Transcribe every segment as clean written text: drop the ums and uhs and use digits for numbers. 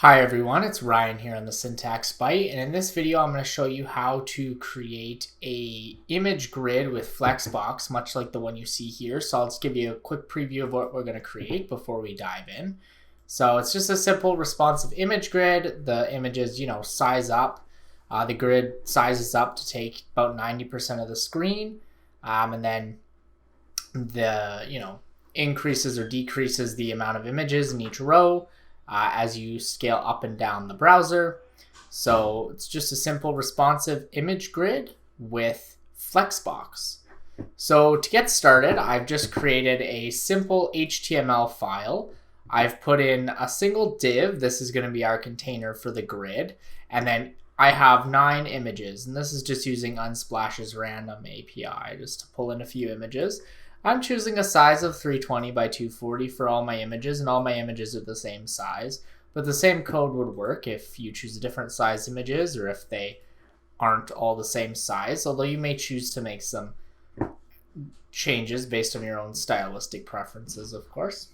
Hi everyone, it's Ryan here on the Syntax Byte, and in this video I'm going to show you how to create a image grid with Flexbox, much like the one you see here. So I'll just give you a quick preview of what we're going to create before we dive in. So it's just a simple responsive image grid. The images, size up. The grid sizes up to take about 90% of the screen, and then the increases or decreases the amount of images in each row as you scale up and down the browser. So it's just a simple responsive image grid with Flexbox. So to get started, I've just created a simple HTML file. I've put in a single div. This is going to be our container for the grid. And then I have 9 images, and this is just using Unsplash's random API just to pull in a few images. I'm choosing a size of 320 by 240 for all my images, and all my images are the same size. But the same code would work if you choose different size images or if they aren't all the same size, although you may choose to make some changes based on your own stylistic preferences, of course.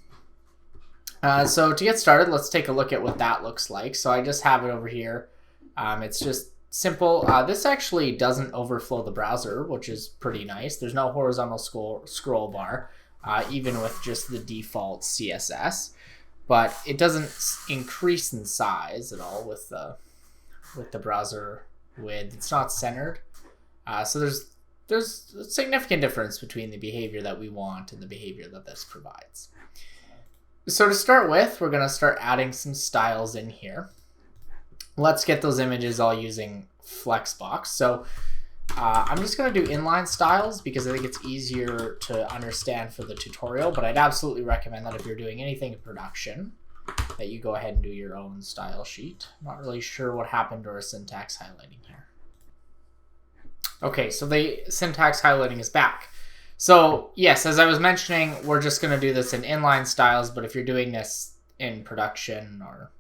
So to get started, let's take a look at what that looks like. So I just have it over here. It's just simple. This actually doesn't overflow the browser, which is pretty nice. There's no horizontal scroll bar, even with just the default CSS. But it doesn't increase in size at all with the browser width. It's not centered. So there's a significant difference between the behavior that we want and the behavior that this provides. So to start with, we're going to start adding some styles in here. Let's get those images all using Flexbox. So I'm just going to do inline styles because I think it's easier to understand for the tutorial, but I'd absolutely recommend that if you're doing anything in production, that you go ahead and do your own style sheet. I'm not really sure what happened to our syntax highlighting here. Okay, so the syntax highlighting is back. So yes, as I was mentioning, we're just going to do this in inline styles, but if you're doing this in production or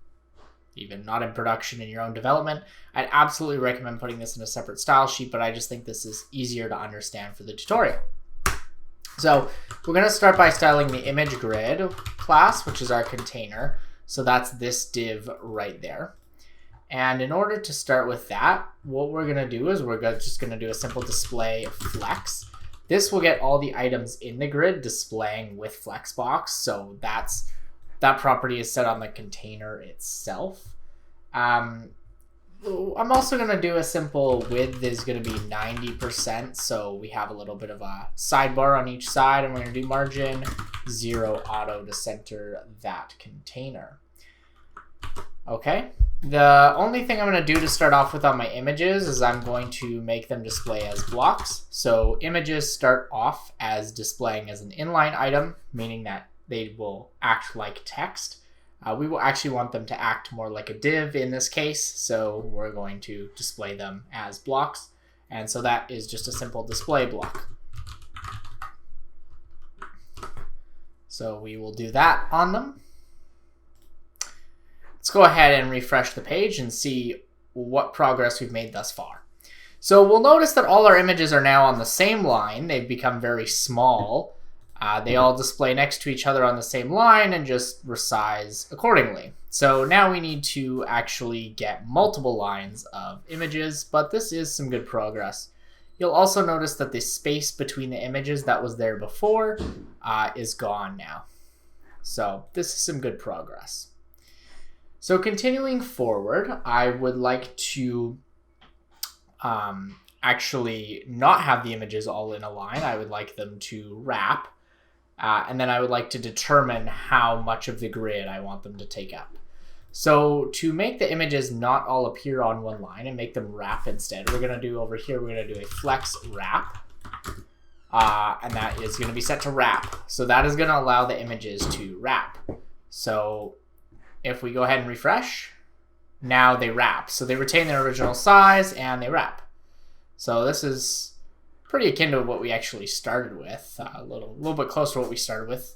even not in production in your own development, I'd absolutely recommend putting this in a separate style sheet, but I just think this is easier to understand for the tutorial. So we're going to start by styling the image grid class, which is our container. So that's this div right there. And in order to start with that, what we're going to do is we're just going to do a simple display flex. This will get all the items in the grid displaying with Flexbox. So that property is set on the container itself. I'm also going to do a simple width is going to be 90%. So we have a little bit of a sidebar on each side, and we're going to do margin 0 auto to center that container. Okay. The only thing I'm going to do to start off with on my images is I'm going to make them display as blocks. So images start off as displaying as an inline item, meaning that they will act like text. We will actually want them to act more like a div in this case, so we're going to display them as blocks. And so that is just a simple display block. So we will do that on them. Let's go ahead and refresh the page and see what progress we've made thus far. So we'll notice that all our images are now on the same line. They've become very small. They all display next to each other on the same line and just resize accordingly. So now we need to actually get multiple lines of images, but this is some good progress. You'll also notice that the space between the images that was there before is gone now. So this is some good progress. So continuing forward, I would like to actually not have the images all in a line. I would like them to wrap. And then I would like to determine how much of the grid I want them to take up. So to make the images not all appear on one line and make them wrap instead, we're going to do over here, we're going to do a flex wrap. And that is going to be set to wrap. So that is going to allow the images to wrap. So if we go ahead and refresh, now they wrap. So they retain their original size and they wrap. So this is pretty akin to what we actually started with, a little bit closer to what we started with.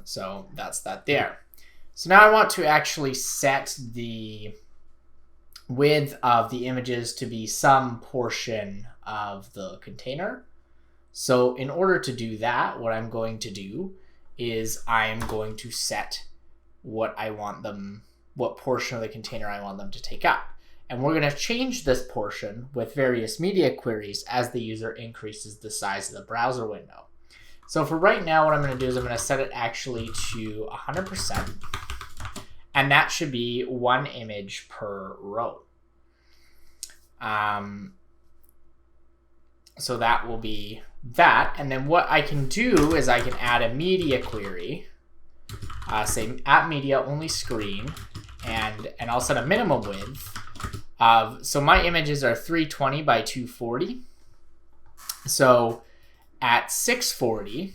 So that's that there. So now I want to actually set the width of the images to be some portion of the container. So in order to do that, what I'm going to do is I'm going to set what portion of the container I want them to take up. And we're going to change this portion with various media queries as the user increases the size of the browser window. So for right now, what I'm going to do is I'm going to set it actually to 100%. And that should be 1 image per row. So that will be that. And then what I can do is I can add a media query, say at media only screen, and I'll set a minimum width of, so my images are 320 by 240. So at 640,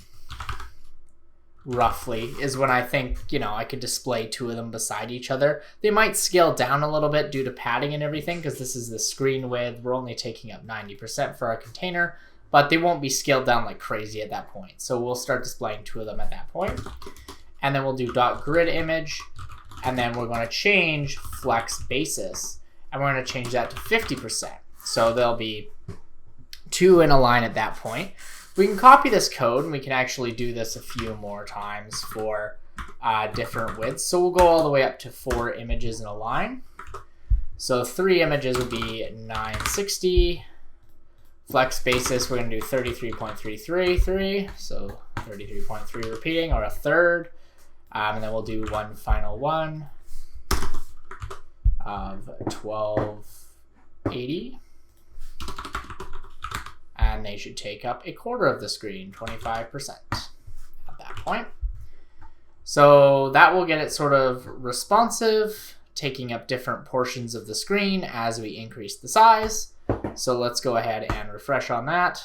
roughly, is when I think, I could display 2 of them beside each other. They might scale down a little bit due to padding and everything, because this is the screen width. We're only taking up 90% for our container, but they won't be scaled down like crazy at that point. So we'll start displaying 2 of them at that point. And then we'll do .grid image, and then we're going to change flex basis, and we're going to change that to 50%. So there'll be 2 in a line at that point. We can copy this code, and we can actually do this a few more times for different widths. So we'll go all the way up to 4 images in a line. So 3 images would be 960. Flex basis, we're going to do 33.333. So 33.3 repeating, or a third. And then we'll do one final one of 1280. And they should take up a quarter of the screen, 25% at that point. So that will get it sort of responsive, taking up different portions of the screen as we increase the size. So let's go ahead and refresh on that.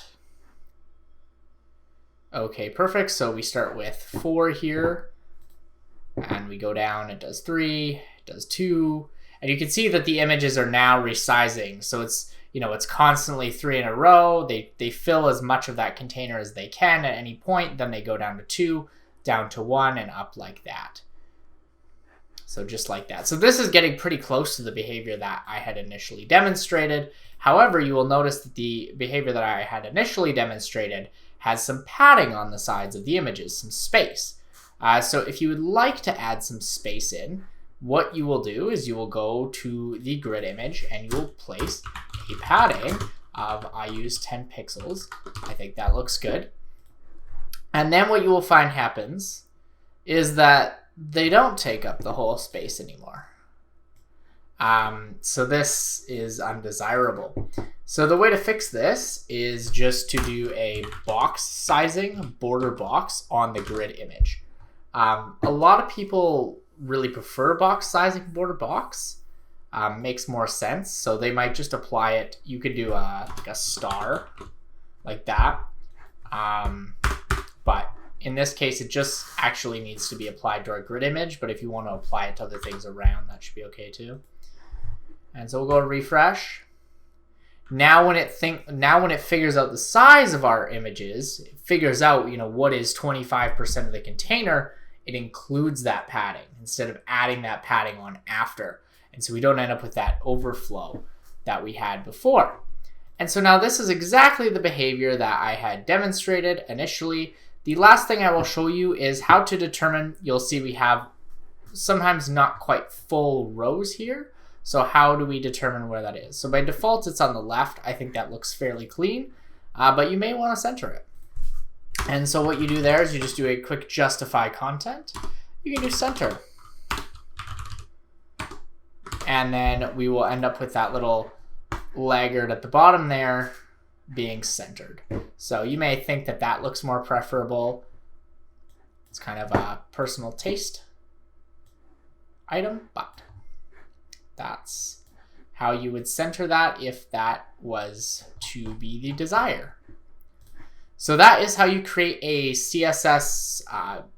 Okay, perfect. So we start with 4 here, and we go down, it does 3, it does 2, and you can see that the images are now resizing. So it's, it's constantly 3 in a row. They fill as much of that container as they can at any point. Then they go down to 2, down to 1, and up like that. So just like that. So this is getting pretty close to the behavior that I had initially demonstrated. However, you will notice that the behavior that I had initially demonstrated has some padding on the sides of the images, some space. So if you would like to add some space in, what you will do is you will go to the grid image and you will place a padding of, I use 10 pixels. I think that looks good. And then what you will find happens is that they don't take up the whole space anymore. So this is undesirable. So the way to fix this is just to do a box sizing, border box on the grid image. A lot of people really prefer box sizing border box. Makes more sense. So they might just apply it. You could do like a star like that. But in this case, it just actually needs to be applied to our grid image. But if you want to apply it to other things around, that should be okay too. And so we'll go to refresh. Now when it figures out the size of our images, it figures out, what is 25% of the container, it includes that padding instead of adding that padding on after. And so we don't end up with that overflow that we had before. And so now this is exactly the behavior that I had demonstrated initially. The last thing I will show you is how to determine, you'll see we have sometimes not quite full rows here. So how do we determine where that is? So by default, it's on the left. I think that looks fairly clean, but you may want to center it. And so what you do there is you just do a quick justify content. You can do center. And then we will end up with that little laggard at the bottom there being centered. So you may think that that looks more preferable. It's kind of a personal taste item, but that's how you would center that if that was to be the desire. So that is how you create a CSS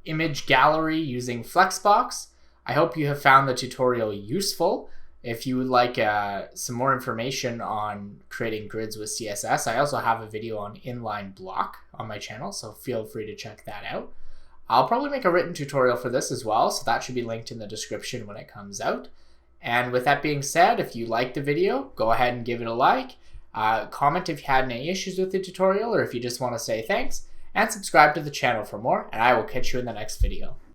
image gallery using Flexbox. I hope you have found the tutorial useful. If you would like some more information on creating grids with CSS, I also have a video on inline block on my channel, so feel free to check that out. I'll probably make a written tutorial for this as well, so that should be linked in the description when it comes out. And with that being said, if you liked the video, go ahead and give it a like. Comment if you had any issues with the tutorial or if you just want to say thanks. And subscribe to the channel for more, and I will catch you in the next video.